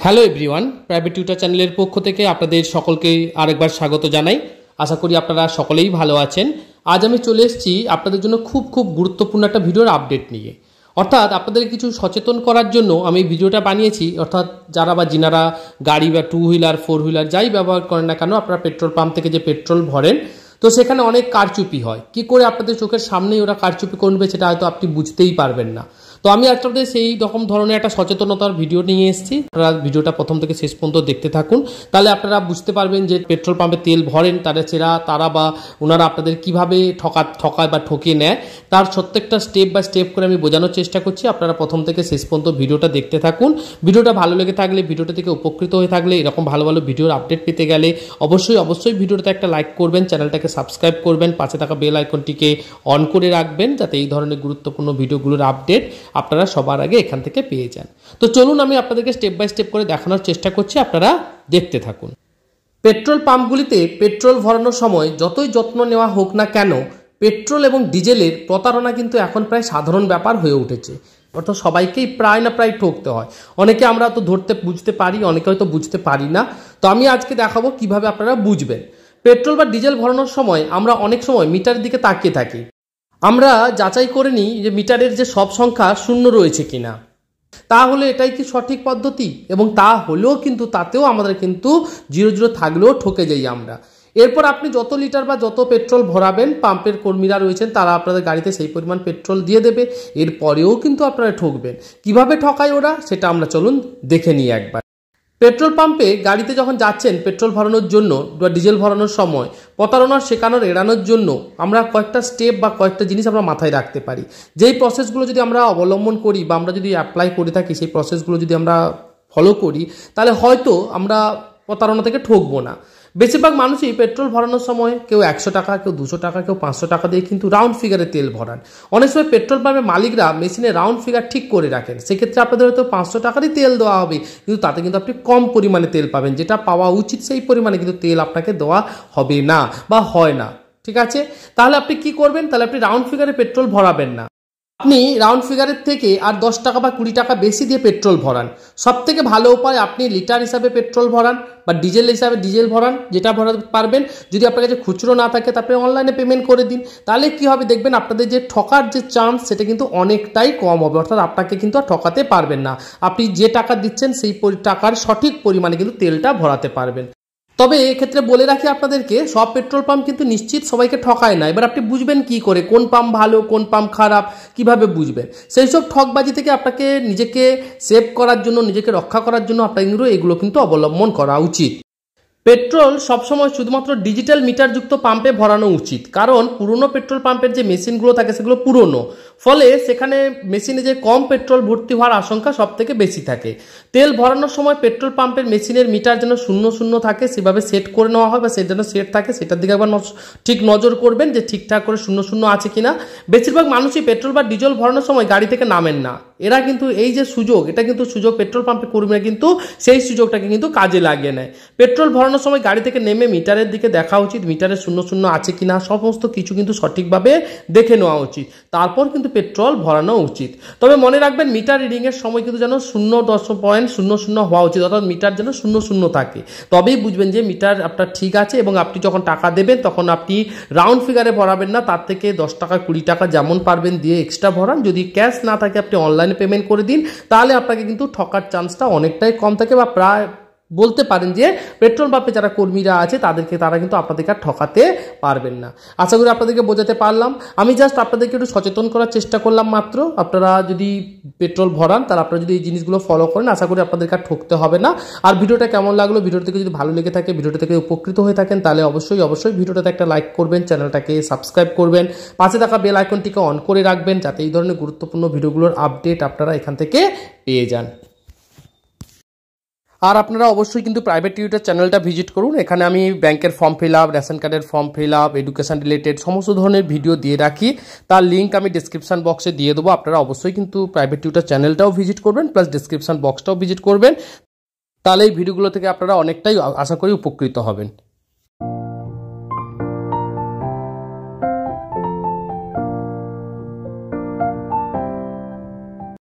Hello everyone, private tutor চ্যানেলের পক্ষ থেকে আপনাদের সকলকে আরেকবার স্বাগত জানাই। আশা করি আপনারা সকলেই ভালো আছেন। আজ আমি চলে এসেছি আপনাদের জন্য খুব গুরুত্বপূর্ণ একটা ভিডিওর আপডেট নিয়ে। অর্থাৎ আপনাদের কিছু সচেতন করার জন্য আমি ভিডিওটা বানিয়েছি। অর্থাৎ যারা বা যিনারা গাড়ি বা টু হুইলার ফোর হুইলার যাই ব্যবহার করেন না কেন, আপনারা পেট্রোল পাম্প থেকে যে পেট্রোল ভরেন, তো সেখানে অনেক কারচুপি হয়। কি করে আপনাদের চোখের সামনেই ওরা কারচুপি করবে সেটা হয়তো আপনি বুঝতেই পারবেন না। তো আমি আপনাদের সেই রকম ধরনের একটা সচেতনতার ভিডিও নিয়ে এসেছি। আপনারা ভিডিওটা প্রথম থেকে শেষ পর্যন্ত দেখতে থাকুন, তাহলে আপনারা বুঝতে পারবেন যে পেট্রোল পাম্পে তেল ভরেন তারা বা ওনারা আপনাদের কিভাবে ঠকায় বা ঠকিয়ে নেয়, তার প্রত্যেকটা স্টেপ বাই স্টেপ করে আমি বোঝানোর চেষ্টা করছি। আপনারা প্রথম থেকে শেষ পর্যন্ত ভিডিওটা দেখতে থাকুন। ভিডিওটা ভালো লেগে থাকলে, ভিডিওটা থেকে উপকৃত হয়ে থাকলে, এরকম ভালো ভিডিওর আপডেট পেতে গেলে অবশ্যই ভিডিওটাতে একটা লাইক করবেন, চ্যানেলটাকে সাবস্ক্রাইব করবেন, পাশে থাকা বেল আইকনটিকে অন করে রাখবেন, যাতে এই ধরনের গুরুত্বপূর্ণ ভিডিওগুলোর আপডেট আপনারা সবার আগে এখান থেকে পেয়ে যান। তো চলুন আমি আপনাদেরকে স্টেপ বাই স্টেপ করে দেখানোর চেষ্টা করছি, আপনারা দেখতে থাকুন। পেট্রোল পাম্পগুলিতে পেট্রোল ভরানোর সময় যতই যত্ন নেওয়া হোক না কেন, পেট্রোল এবং ডিজেলের প্রতারণা কিন্তু এখন প্রায় সাধারণ ব্যাপার হয়ে উঠেছে। অর্থাৎ সবাইকেই প্রায় ঠকতে হয়। অনেকে আমরা তো বুঝতে পারি, অনেকে হয়তো বুঝতে পারি না। তো আমি আজকে দেখাবো কিভাবে আপনারা বুঝবেন। পেট্রোল বা ডিজেল ভরানোর সময় আমরা অনেক সময় মিটারের দিকে তাকিয়ে থাকি। আমরা যাচাই করে নিই যে মিটারের যে সব সংখ্যা শূন্য রয়েছে কিনা। তাহলে এটাই কি সঠিক পদ্ধতি? এবং তা হলেও কিন্তু তাতেও আমাদের কিন্তু 0 থাকলেও ঠকে যাই আমরা। এরপর আপনি যত লিটার বা যত পেট্রোল ভরাবেন, পাম্পের কর্মীরা রয়েছেন তারা আপনাদের গাড়িতে সেই পরিমাণ পেট্রোল দিয়ে দেবে। এরপরেও কিন্তু আপনারা ঠকবেন। কিভাবে ঠকায় ওরা, সেটা আমরা চলুন দেখে নিই একবার। পেট্রোল পাম্পে গাড়িতে যখন যাচ্ছেন পেট্রোল ভরানোর জন্য বা ডিজেল ভরানোর সময় প্রতারণার এড়ানোর জন্য আমরা কয়েকটা স্টেপ বা কয়েকটা জিনিস আমরা মাথায় রাখতে পারি। যেই প্রসেসগুলো যদি আমরা অবলম্বন করি বা আমরা যদি অ্যাপ্লাই করে থাকি, সেই প্রসেসগুলো যদি আমরা ফলো করি, তাহলে হয়তো আমরা প্রতারণা থেকে ঠকবো না। বেশিরভাগ মানুষই পেট্রোল ভরানোর সময় কেউ 100 টাকা, কেউ 200 টাকা, কেউ 500 টাকা দিয়ে কিন্তু রাউন্ড ফিগারে তেল ভরান। অনেক সময় পেট্রোল পাম্পের মালিকরা মেশিনে রাউন্ড ফিগার ঠিক করে রাখেন। সেক্ষেত্রে আপনাদের হয়তো 500 টাকারই তেল দেওয়া হবে, কিন্তু তাতে কিন্তু আপনি কম পরিমাণে তেল পাবেন। যেটা পাওয়া উচিত সেই পরিমাণে কিন্তু তেল আপনাকে দেওয়া হবে না বা হয় না। ঠিক আছে, তাহলে আপনি কি করবেন? তাহলে আপনি রাউন্ড ফিগারে পেট্রোল ভরাবেন না। আপনি রাউন্ড ফিগারের থেকে আর 10 টাকা বা 20 টাকা বেশি দিয়ে পেট্রোল ভরান। সব থেকে ভালো উপায়, আপনি লিটার হিসাবে পেট্রোল ভরান বা ডিজেল হিসাবে ডিজেল ভরান, যেটা ভরাতে পারবেন। যদি আপনার কাছে খুচরো না থাকে তারপরে অনলাইনে পেমেন্ট করে দিন। তাহলে কি হবে দেখবেন, আপনাদের যে ঠকার যে চান্স সেটা কিন্তু অনেকটাই কম হবে। অর্থাৎ আপনাকে কিন্তু আর ঠকাতে পারবেন না। আপনি যে টাকা দিচ্ছেন সেই টাকার সঠিক পরিমাণে কিন্তু তেলটা ভরাতে পারবেন। তবে এক্ষেত্রে বলে রাখি আপনাদেরকে, সব পেট্রোল পাম্প কিন্তু নিশ্চিত সবাইকে ঠকায় না। এবার আপনি বুঝবেন কি করে কোন পাম্প ভালো কোন পাম্প খারাপ, কিভাবে বুঝবেন? সেই সব ঠকবাজি থেকে আপনাকে নিজেকে সেভ করার জন্য, নিজেকে রক্ষা করার জন্য আপনাদের এগুলো কিন্তু অবলম্বন করা উচিত। পেট্রোল সবসময় শুধুমাত্র ডিজিটাল মিটারযুক্ত পাম্পে ভরানো উচিত, কারণ পুরনো পেট্রোল পাম্পের যে মেশিনগুলো থাকে সেগুলো পুরনো, ফলে সেখানে মেশিনে যে কম পেট্রোল ভর্তি হওয়ার আশঙ্কা সব থেকে বেশি থাকে। তেল ভরানোর সময় পেট্রোল পাম্পের মেশিনের মিটার যেন 0 থাকে সেভাবে সেট করে নেওয়া হয়, বা সেটা যেন সেট থাকে, সেটার দিকে একবার ঠিক নজর করবেন যে ঠিকঠাক করে 0 আছে কিনা। বেশিরভাগ মানুষই পেট্রোল বা ডিজেল ভরানোর সময় গাড়ি থেকে নামেন না। এরা কিন্তু এই যে সুযোগ, এটা কিন্তু সুযোগ পেট্রোল পাম্পে কর্মীরা কিন্তু সেই সুযোগটাকে কিন্তু কাজে লাগিয়ে নেয়। পেট্রোল ভরানোর সময় গাড়ি থেকে নেমে মিটারের দিকে দেখা উচিত, মিটারে 0 আছে কিনা, সমস্ত কিছু কিন্তু সঠিকভাবে দেখে নেওয়া উচিত। তারপর কিন্তু পেট্রোল ভরানো উচিত। তবে মনে রাখবেন, মিটার রিডিং এর সময় কিন্তু যেন 0.00 হওয়া উচিত, অর্থাৎ মিটার যেন 0 থাকে। তবেই বুঝবেন যে মিটার আপনার ঠিক আছে। এবং আপনি যখন টাকা দেবেন তখন আপনি রাউন্ড ফিগারে ভরাবেন না, তার থেকে 10 টাকা 20 টাকা যেমন পারবেন দিয়ে এক্সট্রা ভরান। যদি ক্যাশ না থাকে আপনি অনলাইনে পেমেন্ট করে দিন, তাহলে আপনাকে কিন্তু ঠকার চান্সটা অনেকটাই কম থাকে, বা প্রায় বলতে পারেন যে পেট্রোল পাম্পে যারা কর্মীরা আছে তারা কিন্তু আপনাদেরকে আর ঠকাতে পারবেন না। আশা করি আপনাদেরকে বোঝাতে পারলাম। আমি জাস্ট আপনাদেরকে একটু সচেতন করার চেষ্টা করলাম মাত্র। আপনারা যদি পেট্রোল ভরান, তাহলে আপনারা যদি এই জিনিসগুলো ফলো করেন, আশা করি আপনাদেরকে আর ঠকতে হবে না। আর ভিডিওটা কেমন লাগলো, ভিডিওটা থেকে যদি ভালো লেগে থাকে, ভিডিওটা থেকে উপকৃত হয়ে থাকেন, তাহলে অবশ্যই ভিডিওটাতে একটা লাইক করবেন, চ্যানেলটাকে সাবস্ক্রাইব করবেন, পাশে থাকা বেল আইকনটিকে অন করে রাখবেন, যাতে এই ধরনের গুরুত্বপূর্ণ ভিডিওগুলোর আপডেট আপনারা এখান থেকে পেয়ে যান। আর আপনারা অবশ্যই কিন্তু প্রাইভেট টিউটর চ্যানেলটা ভিজিট করুন। এখানে আমি ব্যাংকের ফর্ম ফিল আপ, রেশন কার্ডের form fill up, education related সমস্ত ধরনের ভিডিও দিয়ে রাখি। তার লিঙ্ক আমি ডিসক্রিপশন বক্সে দিয়ে দেবো। আপনারা অবশ্যই কিন্তু প্রাইভেট টিউটর চ্যানেলটাও ভিজিট করবেন, প্লাস ডিসক্রিপশন বক্সটাও ভিজিট করবেন। তাহলে এই ভিডিওগুলো থেকে আপনারা অনেকটাই আশা করি উপকৃত হবেন।